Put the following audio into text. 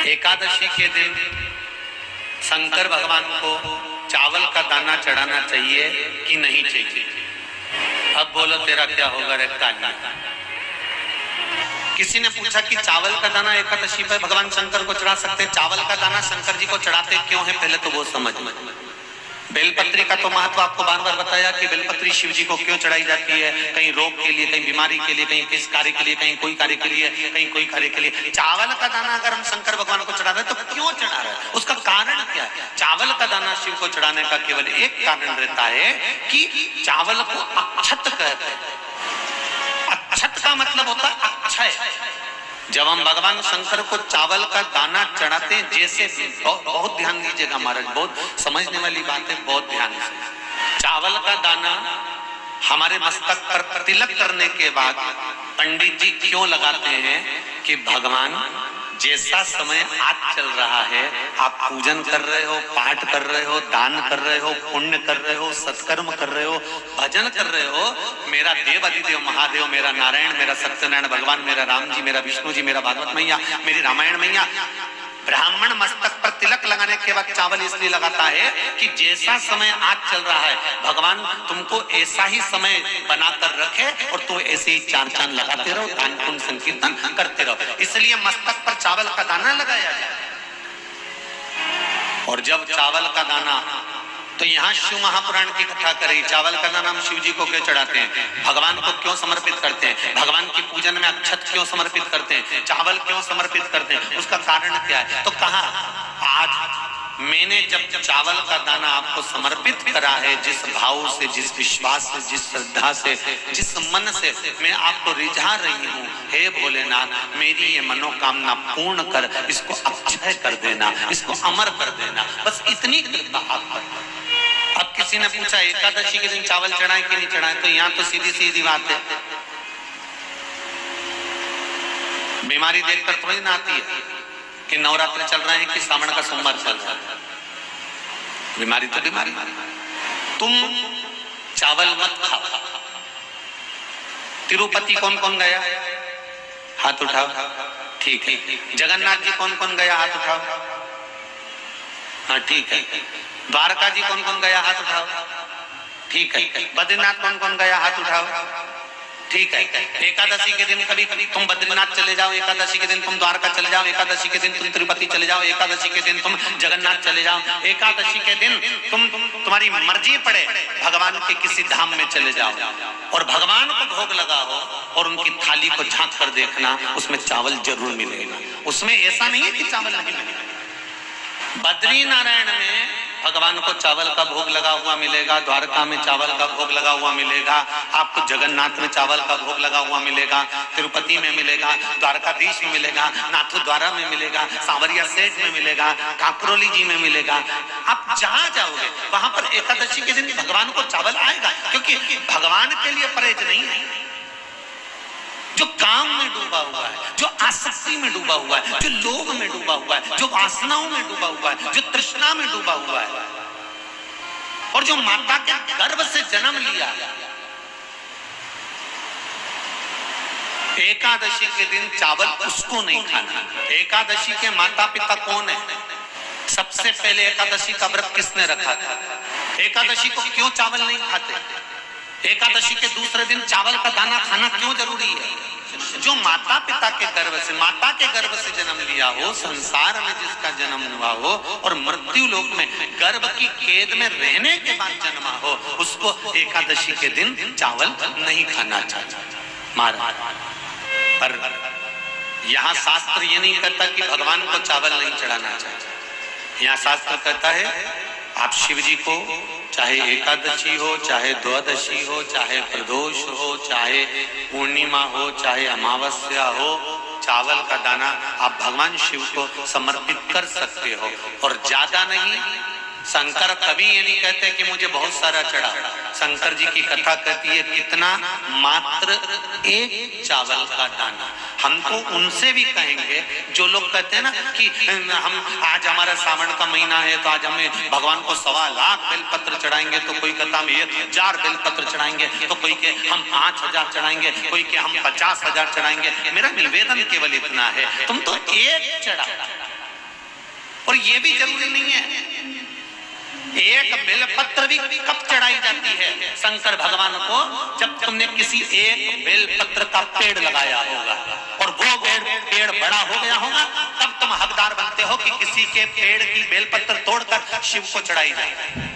एकादशी के दिन शंकर भगवान को चावल का दाना चढ़ाना चाहिए कि नहीं चाहिए? अब बोलो तेरा क्या होगा रे कान्हा। किसी ने पूछा कि चावल का दाना एकादशी पर भगवान शंकर को चढ़ा सकते हैं? चावल का दाना शंकर जी को चढ़ाते क्यों है, पहले तो वो समझ में। बेलपत्री का तो महत्व आपको बार बार बताया कि बेलपत्री शिव जी को क्यों चढ़ाई जाती है, कहीं रोग के लिए, कहीं बीमारी के लिए, कहीं किस कार्य के लिए, कहीं कोई कार्य के लिए, कहीं कोई कार्य के लिए। चावल का दाना अगर हम शंकर भगवान को चढ़ा रहे हैं तो क्यों चढ़ा रहे हैं, उसका कारण क्या है? चावल का दाना शिव को चढ़ाने का केवल एक कारण रहता है कि चावल को अक्षत कहते हैं। अक्षत का मतलब होता है अक्षय। जब हम भगवान शंकर को चावल का दाना चढ़ाते हैं, जैसे बहुत ध्यान दीजिएगा महाराज, बहुत समझने वाली बात है, बहुत ध्यान से। चावल का दाना हमारे मस्तक पर तिलक करने के बाद पंडित जी क्यों लगाते हैं कि भगवान जैसा समय आज चल रहा है, आप पूजन कर रहे हो, पाठ कर रहे हो, दान कर रहे हो, पुण्य कर रहे हो, सत्कर्म कर रहे हो, भजन कर रहे हो, मेरा देव अधिदेव महादेव, मेरा नारायण, मेरा सत्यनारायण भगवान, मेरा राम जी, मेरा विष्णु जी, मेरा भागवत मैया, मेरी रामायण मैया। ब्राह्मण मस्तक पर तिलक लगाने के बाद चावल इसलिए लगाता है कि जैसा समय आज चल रहा है, भगवान तुमको ऐसा ही समय बनाकर रखे और तुम ऐसे ही चार चांद लगाते रहो, दान पुण्य संकीर्तन करते रहो, इसलिए मस्तक पर चावल का दाना लगाया जाए। और जब चावल का दाना, तो यहाँ शिव महापुराण की कथा करी, चावल का दाना हम शिव जी को क्यों चढ़ाते हैं, भगवान को क्यों समर्पित करते हैं, भगवान की पूजन में अक्षत क्यों समर्पित करते हैं, चावल क्यों समर्पित करते हैं, उसका कारण क्या है? तो कहा आज मैंने जब चावल का दाना आपको समर्पित करा है, जिस भाव से, जिस विश्वास से, जिस श्रद्धा से, जिस मन से मैं आपको रिझा रही हूँ, हे भोलेनाथ मेरी ये मनोकामना पूर्ण कर, इसको अक्षय कर देना, इसको अमर कर देना, बस इतनी कृपा आप कर। अब किसी ने पूछा एकादशी के दिन चावल चढ़ाए कि नहीं चढ़ाए, तो यहाँ तो सीधी सीधी बात है, बीमारी देखकर थोड़ी ना आती है कि नवरात्र चल रहे हैं कि सावन का सोमवार चल रहा है। बीमारी तो बीमारी। तुम चावल मत खाओ। तिरुपति कौन कौन गया, हाथ उठाओ। ठीक है। जगन्नाथ जी कौन कौन गया, हाथ उठाओ। हाँ ठीक है। द्वारका जी कौन कौन गया, हाथ उठाओ। ठीक है। बद्रीनाथ कौन कौन गया, हाथ उठाओ। ठीक है। एकादशी के दिन कभी तुम बद्रीनाथ चले जाओ, एकादशी के दिन तुम द्वारका चले जाओ, एकादशी के दिन तुम तिरुपति चले जाओ, एकादशी के दिन तुम जगन्नाथ चले जाओ, एकादशी के दिन तुम्हारी मर्जी पड़े भगवान के किसी धाम में चले जाओ और भगवान को भोग लगाओ और उनकी थाली को झांक कर देखना, उसमें चावल जरूर मिलेगा। उसमें ऐसा नहीं है कि चावल नहीं मिलेगा। बद्री नारायण में भगवान को चावल का भोग लगा हुआ मिलेगा, द्वारका में चावल का भोग लगा हुआ मिलेगा, आपको जगन्नाथ में चावल का भोग लगा हुआ मिलेगा, तिरुपति में मिलेगा, द्वारकाधीश में मिलेगा, नाथद्वारा में मिलेगा, सांवरिया सेठ में मिलेगा, काकरोली जी में मिलेगा। आप जहां जाओगे वहां पर एकादशी के दिन भगवान को चावल आएगा, क्योंकि भगवान के लिए परहेज नहीं है। जो काम में डूबा हुआ है, जो आसक्ति में डूबा हुआ है, जो लोभ में डूबा हुआ है, जो वासनाओं में डूबा हुआ है, जो तृष्णा में डूबा हुआ है और जो माता के गर्भ से जन्म लिया, एकादशी के दिन चावल उसको नहीं खाना। एकादशी के माता पिता कौन है? सबसे पहले एकादशी का व्रत किसने रखा था? एकादशी को क्यों चावल नहीं खाते? एकादशी के दूसरे दिन चावल का दाना खाना क्यों जरूरी है? जो माता पिता के गर्भ से, माता के गर्भ से जन्म लिया हो, संसार में जिसका जन्म हुआ हो और मृत्यु लोक में गर्भ की कैद में रहने के बाद जन्मा हो, उसको एकादशी के दिन चावल नहीं खाना चाहिए महाराज। पर यहाँ शास्त्र ये नहीं कहता कि भगवान को चावल नहीं चढ़ाना चाहिए। यहाँ शास्त्र कहता है आप शिव जी को चाहे एकादशी हो, चाहे द्वादशी हो, चाहे प्रदोष हो, चाहे पूर्णिमा हो, चाहे अमावस्या हो, चावल का दाना आप भगवान शिव को समर्पित कर सकते हो। और ज्यादा नहीं, शंकर कभी ये नहीं कहते कि मुझे बहुत सारा चढ़ा। शंकर जी की कथा कहती है कितना, मात्र एक चावल का दाना। हम तो उनसे भी कहेंगे जो लोग कहते हैं ना कि हम आज हमारा सावन का महीना है तो आज हमें भगवान को 1.25 लाख बेलपत्र चढ़ाएंगे, तो कोई कहता हम 1000 बेलपत्र चढ़ाएंगे, तो कोई के हम 5000 चढ़ाएंगे, कोई के हम 50,000 चढ़ाएंगे। मेरा निवेदन केवल इतना है, तुम तो एक चढ़ा, और ये भी जरूरी नहीं है। एक बेलपत्र भी कब चढ़ाई जाती है शंकर भगवान को? जब तुमने किसी एक बेलपत्र का पेड़ लगाया होगा और वो पेड़ बड़ा हो गया होगा, तब तुम हकदार बनते हो कि किसी के पेड़ की बेलपत्र तोड़कर शिव को चढ़ाई जाए।